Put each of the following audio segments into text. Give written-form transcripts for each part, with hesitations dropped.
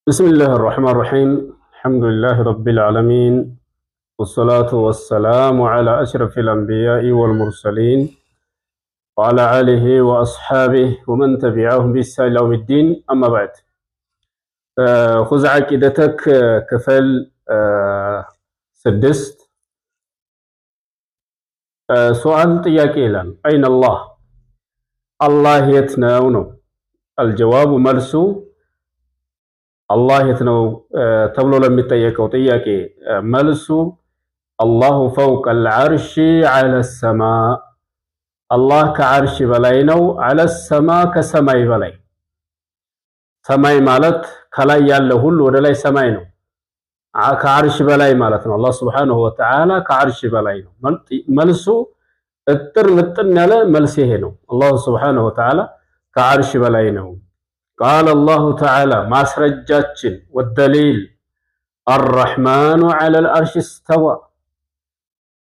بسم الله الرحمن الرحيم. الحمد لله رب العالمين، والصلاة والسلام على أشرف الأنبياء والمرسلين وعلى آله وأصحابه ومن تبعهم بإحسان إلى يوم الدين. أما بعد، خذ عقيدتك كفل سدست. سؤال ጥያቄ ይላል أين الله؟ الله የት ነው? الجواب መልሱ አላህ የት ነው ተብሎ ለሚጠየቀው ጥያቄ መልሱ አላሁ ፈውቀል ዐርሺ ዐለ ሰማ፣ አላህ ከዐርሽ በላይ ነው። ዐለ ሰማ ከሰማይ በላይ። ሰማይ ማለት ከላይ ያለው ሁሉ ወደ ላይ ሰማይ ነው። ከዐርሽ በላይ ማለት ነው። አላህ ሱብሓነሁ ወተዓላ ከዐርሽ በላይ ነው። መልሱ እጥር ምጥን ያለ መልስ ይሄ ነው። አላህ ሱብሓነሁ ወተዓላ ከዐርሽ በላይ ነው። ቃለ አላሁ ተዓላ ማስረጃችን ወደሊል አርረሕማኑ ዐለል ዐርሽ እስተዋ፣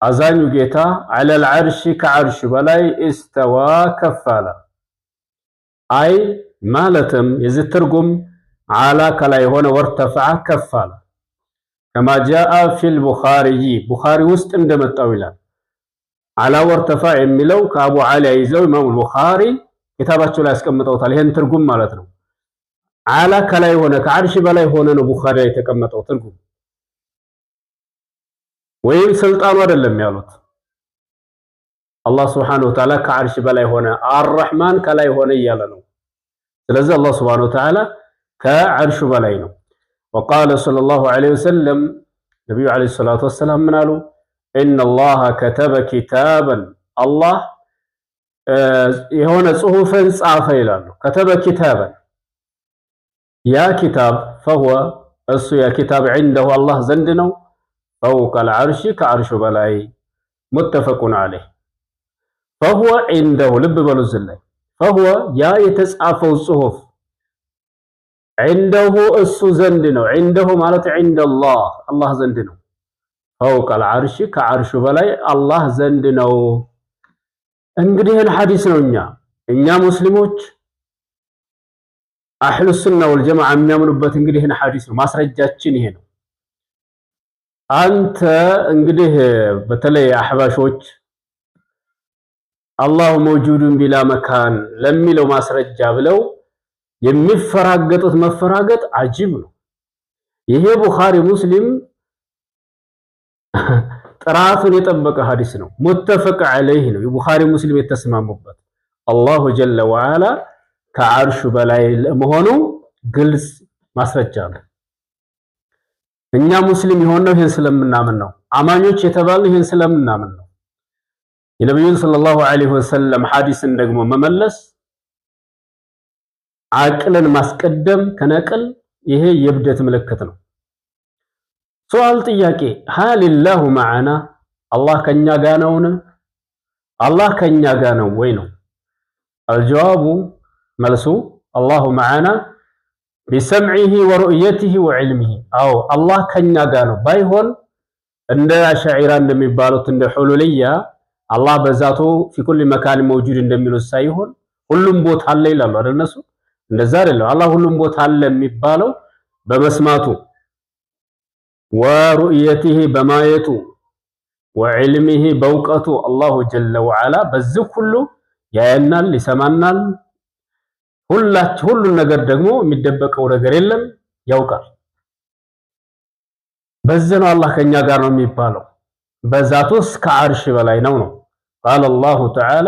አዛኙ ጌታ ዐለል ዐርሽ ከዐርሽ በላይ እስተዋ ከፍ አለ። አይ ማለትም የዚህ ትርጉም ዐላ ከላይ ሆነ፣ ወርተፈዐ ከፍ አለ። ከማ ጃአ ፊል ቡኻሪይ ቡኻሪ ውስጥ እንደመጣው ይላል። ዐላ ወርተፈዐ የሚለው ከአቡ ዓሊያ ይዘው ኢማሙ ቡኻሪ ኪታባቸው ላይ ያስቀምጠውታል። ይሄን ትርጉም ማለት ነው። ዐላ ከላይ ሆነ ከዐርሽ በላይ ሆነ ነው ቡኻሪ ላይ የተቀመጠው ትርጉም። ወይም ስልጣኑ አይደለም ያሉት። አላህ ሱብሓነሁ ወተዓላ ከዐርሽ በላይ ሆነ፣ አርረሕማን ከላይ ሆነ እያለ ነው። ስለዚህ አላህ ሱብሓነሁ ወተዓላ ከዐርሹ በላይ ነው። ወቃለ ሰለላሁ ዐለይሂ ወሰለም ነቢዩ ዐለይሂ ሰላቱ ወሰላም ምን አሉ? ኢነላሃ ከተበ ኪታበን፣ አላህ የሆነ ጽሑፍን ጻፈ ይላሉ። ከተበ ኪታበን፣ ያ ኪታብ ፈሁወ እሱ ያ ኪታብ ዐንደሁ አላህ ዘንድ ነው። ፈውቀል ዐርሺ ከዐርሹ በላይ። ሙተፈቁን ዐለይህ። ፈሁወ ዐንደሁ ልብ በሉ እዚህ ላይ ፈሁወ ያ የተጻፈው ጽሑፍ ዐንደሁ እሱ ዘንድ ነው። ዐንደሁ ማለት ዐንደላህ አላህ ዘንድ ነው። ፈውቀል ዐርሺ ከዐርሹ በላይ አላህ ዘንድ ነው። እንግዲህ ይህን ሐዲስ ነው እኛ ሙስሊሞች አህሉ ሱና ወልጀማዓ የሚያምኑበት እንግዲህ ይህን ሐዲስ ነው። ማስረጃችን ይሄ ነው። አንተ እንግዲህ በተለይ አህባሾች አላሁ መውጁዱን ቢላ መካን ለሚለው ማስረጃ ብለው የሚፈራገጡት መፈራገጥ አጂብ ነው። ይሄ ቡኻሪ ሙስሊም ጥራቱን የጠበቀ ሐዲስ ነው። ሙተፈቅ ዐለይህ ነው። የቡኻሪ ሙስሊም የተስማሙበት አላሁ ጀለ ወዐላ ከዐርሹ በላይ መሆኑ ግልጽ ማስረጃ ነው። እኛ ሙስሊም የሆነው ይሄን ስለምናምን ነው። አማኞች የተባሉ ይሄን ስለምናምን ነው። የነብዩን ሰለላሁ ዐለይሂ ወሰለም ሐዲስን ደግሞ መመለስ አቅልን ማስቀደም ከነቅል ይሄ የብደት ምልክት ነው። ሱአል ጥያቄ ሀሊላሁ መዐና፣ አላህ ከኛ ጋር ነውን? አላህ ከኛ ጋር ነው ወይ ነው? አልጀዋቡ መልሱ አላሁ መዐና ቢሰምዒሂ ወሩእየቲሂ ወዕልሚሂ። አዎ አላህ ከኛ ጋር ነው። ባይሆን እንደ አሻዒራ እንደሚባሉት እንደ ሑሉልያ አላህ በዛቱ ፊ ኩሊ መካን መውጁድ እንደሚሉት ሳይሆን ሁሉም ቦታ አለ ይላሉ አይደል? እነሱ እንደዛ አይደለም። አላህ ሁሉም ቦታ አለ የሚባለው በመስማቱ፣ ወሩእየቲሂ በማየቱ፣ ወዕልሚሂ በእውቀቱ አላሁ ጀለ ወዐላ በዚህ ሁሉ ያየናል፣ ይሰማናል። ሁሉን ነገር ደግሞ የሚደበቀው ነገር የለም ያውቃል። በዚህ ነው አላህ ከኛ ጋር ነው የሚባለው። በዛቱስ ከዐርሽ በላይ ነው። ቃለ አላሁ ተዓላ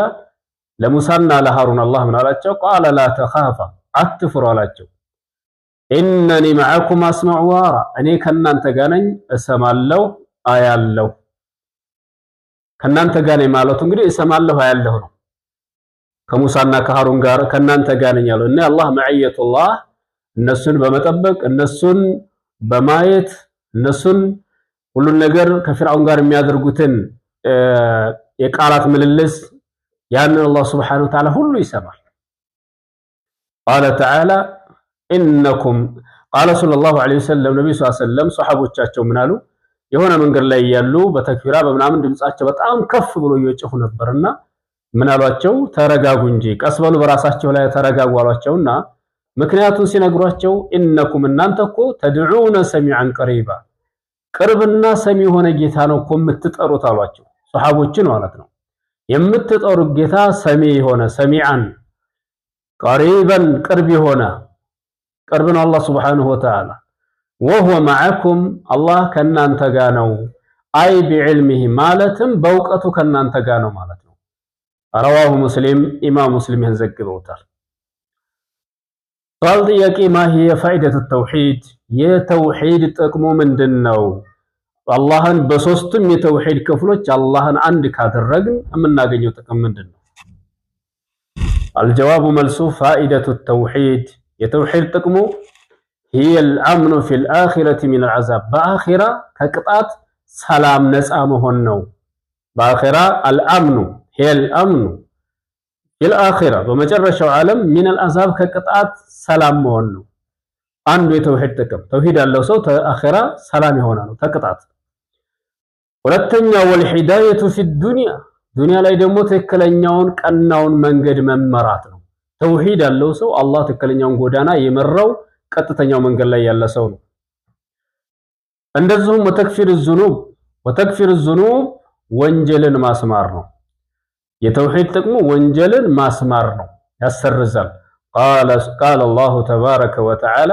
ለሙሳና ለሃሩን አላህ ምን አላቸው? ቃለ ላ ተኻፋ አትፍሩ አላቸው። ኢነኒ መዐኩም አስመዑ ወአራ፣ እኔ ከናንተ ጋር ነኝ እሰማለሁ አያለሁ። ከናንተ ጋር ነኝ ማለቱ እንግዲህ እሰማለሁ አያለሁ ነው። ከሙሳና ከሃሩን ጋር ከናንተ ጋር ነኝ ያለው እና አላህ መዕየቱላህ እነሱን በመጠበቅ እነሱን በማየት እነሱን ሁሉን ነገር ከፊርዓውን ጋር የሚያደርጉትን የቃላት ምልልስ ያንን አላህ ሱብሓነሁ ወተዓላ ሁሉ ይሰማል። ቃለ ተዓላ ኢነኩም ቃለ ሰለላሁ ዐለይሂ ወሰለም ነብዩ ሰለላሁ ዐለይሂ ወሰለም ሰሐቦቻቸው ምን አሉ? የሆነ መንገድ ላይ ያሉ በተክቢራ በምናምን ድምጻቸው በጣም ከፍ ብሎ እየጮሁ ነበርና ምን አሏቸው? ተረጋጉ እንጂ ቀስ በሉ በራሳቸው ላይ ተረጋጉ አሏቸውና ምክንያቱም ሲነግሯቸው ኢነኩም እናንተ እኮ ተድዑነ ሰሚዐን ቀሪባ ቅርብና ሰሚ የሆነ ጌታ ነው እኮ የምትጠሩት አሏቸው። ሱሐቦችን ማለት ነው። የምትጠሩት ጌታ ሰሚ የሆነ ሰሚዐን ቀሪበን ቅርብ የሆነ ቅርብ ነው አላህ ሱብሓነሁ ወተዓላ። ወሁወ መዐኩም አላህ ከእናንተ ጋር ነው። አይ ቢዕልሚሂ ማለትም በእውቀቱ ከእናንተ ጋር ነው ማለት ነው። ረዋሁ ሙስሊም ኢማም ሙስሊም ይህን ዘግበውታል። ቃል ጥያቄ ማሂየ ፋኢደቱ ተውሂድ የተውሂድ ጥቅሙ ምንድን ነው? አላህን በሶስቱም የተውሂድ ክፍሎች አላህን አንድ ካደረግን የምናገኘው ጥቅም ምንድን ነው? አልጀዋቡ መልሱ ፋኢደቱ ተውሂድ የተውሂድ ጥቅሙ ሂየል አምኑ ፊል አኺረቲ ሚነል ዐዛብ በአኺራ ከቅጣት ሰላም ነፃ መሆን ነው። በአኺራ አልአምኑ ሂየል አምኑ ፊል አኺራ በመጨረሻው ዓለም ሚነል ዐዛብ ከቅጣት ሰላም መሆን ነው። አንዱ የተውሂድ ጥቅም ተውሂድ ያለው ሰው አኺራ ሰላም የሆነ ነው ከቅጣት። ሁለተኛ ወልሂዳየቱ ፊ ዱንያ ዱንያ ላይ ደግሞ ትክክለኛውን ቀናውን መንገድ መመራት ነው። ተውሂድ ያለው ሰው አላህ ትክክለኛውን ጎዳና የመራው ቀጥተኛው መንገድ ላይ ያለ ሰው ነው። እንደዚሁም ወተክፊር ዙኑብ ወንጀልን ማስማር ነው። የተውሂድ ጥቅሙ ወንጀልን ማስማር ነው፣ ያሰርዛል። ቃለ አላሁ ተባረከ ወተዓላ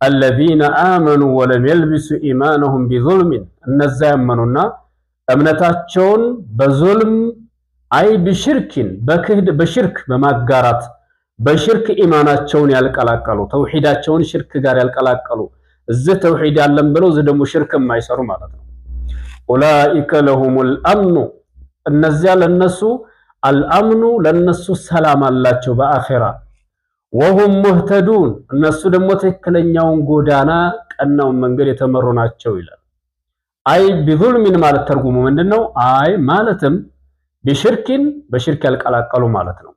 አለዚነ አመኑ ወለም የልቢሱ ኢማነሁም ቢዙልሚን እነዛ ያመኑና እምነታቸውን በዙልም አይ ቢሽርኪን በሽርክ በማጋራት በሽርክ ኢማናቸውን ያልቀላቀሉ ተውሂዳቸውን ሽርክ ጋር ያልቀላቀሉ እዚህ ተውሂድ ያለን ብለው እዚህ ደግሞ ሽርክ የማይሰሩ ማለት ነው። ኡላኢከ ለሁሙል አምኑ እነዚያ ለነሱ አልአምኑ ለነሱ ሰላም አላቸው በአኺራ ወሁም ሙህተዱን እነሱ ደግሞ ትክክለኛውን ጎዳና ቀናውን መንገድ የተመሩ ናቸው ይላል። አይ ቢዙልሚን ማለት ተርጉሙ ምንድነው? አይ ማለትም ቢሽርኪን በሽርክ ያልቀላቀሉ ማለት ነው።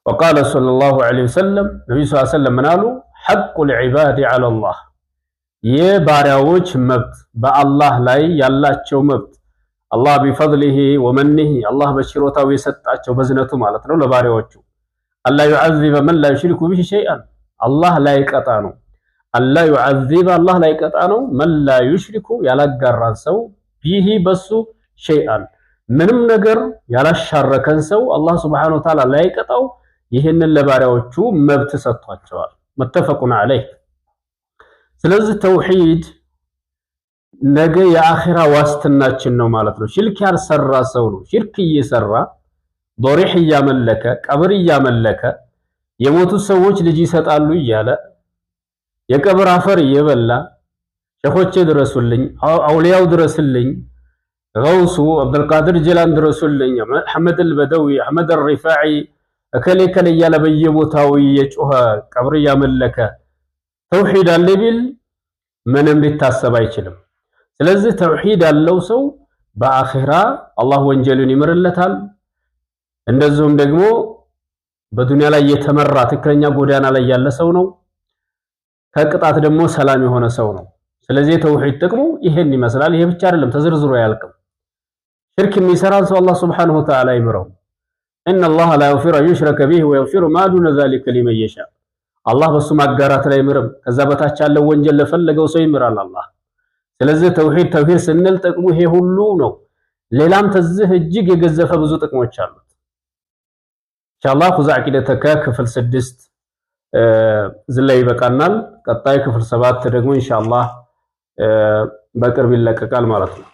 ወቃለ ሰለላሁ ዐለይሂ ወሰለም ነብዩ ሰለላሁ ዐለይሂ ወሰለም ምን አሉ? ሐቁል ዒባዲ ዐለላህ የባሪያዎች መብት በአላህ ላይ ያላቸው መብት አላህ ቢፈድሊሂ ወመኒሂ አላህ በችሮታው የሰጣቸው በዝነቱ ማለት ነው ለባሪያዎቹ አላ ዩዐዚበ መን ላ ዩሽሪኩ ቢሂ ሸይአን አላህ ላይ ቀጣ ነው። አላ ዩዐዚበ አላህ ላይ ቀጣ ነው መን ላ ዩሽሪኩ ያላጋራን ሰው ቢሂ በሱ ሸይአን ምንም ነገር ያላሻረከን ሰው አላህ ሱብሓነሁ ወተዓላ ላይ ቀጣው ይህንን ለባሪያዎቹ መብት ሰጥቷቸዋል። መተፈቁን ዐለይህ። ስለዚህ ተውሂድ ነገ የአኺራ ዋስትናችን ነው ማለት ነው። ሽርክ ያልሰራ ሰው ነው ሽርክ እየሰራ ዶሪህ እያመለከ ቀብር እያመለከ የሞቱ ሰዎች ልጅ ይሰጣሉ እያለ የቀብር አፈር እየበላ ሸኾቼ ድረሱልኝ፣ አውሊያው ድረስልኝ፣ ገውሱ አብዱልቃድር ጀላን ድረሱልኝ፣ አሕመድ አልበደዊ፣ አሕመድ አልሪፋዒ እከሌ ከለ እያለ በየቦታው እየጮኸ ቀብር እያመለከ ተውሂድ አለ ቢል ምንም ሊታሰብ አይችልም። ስለዚህ ተውሂድ ያለው ሰው በአኺራ አላህ ወንጀሉን ይምርለታል። እንደዚሁም ደግሞ በዱንያ ላይ የተመራ ትክክለኛ ጎዳና ላይ ያለ ሰው ነው። ከቅጣት ደግሞ ሰላም የሆነ ሰው ነው። ስለዚህ ተውሂድ ጥቅሙ ይሄን ይመስላል። ይሄ ብቻ አይደለም፣ ተዝርዝሮ አያልቅም። ሽርክ የሚሰራን ሰው አላህ ሱብሓነሁ ወተዓላ ይምረው። ኢነላህ ላ የግፊሩ አን ዩሽረከ ቢሂ ወየግፊሩ ማ ዱነ ዛሊከ ሊመን የሻእ አላህ በሱ ማጋራት ላይ ምርም ከዛ በታች ያለው ወንጀል ለፈለገው ሰው ይምራል አላህ። ስለዚህ ተውሂድ ስንል ጥቅሙ ይሄ ሁሉ ነው። ሌላም ተዝህ እጅግ የገዘፈ ብዙ ጥቅሞች አሉት። ኢንሻአላህ ኹዝ ዐቂደተከ ክፍል 6 ዝላይ ይበቃናል። ቀጣይ ክፍል 7 ደግሞ ኢንሻአላህ በቅርብ ይለቀቃል ማለት ነው።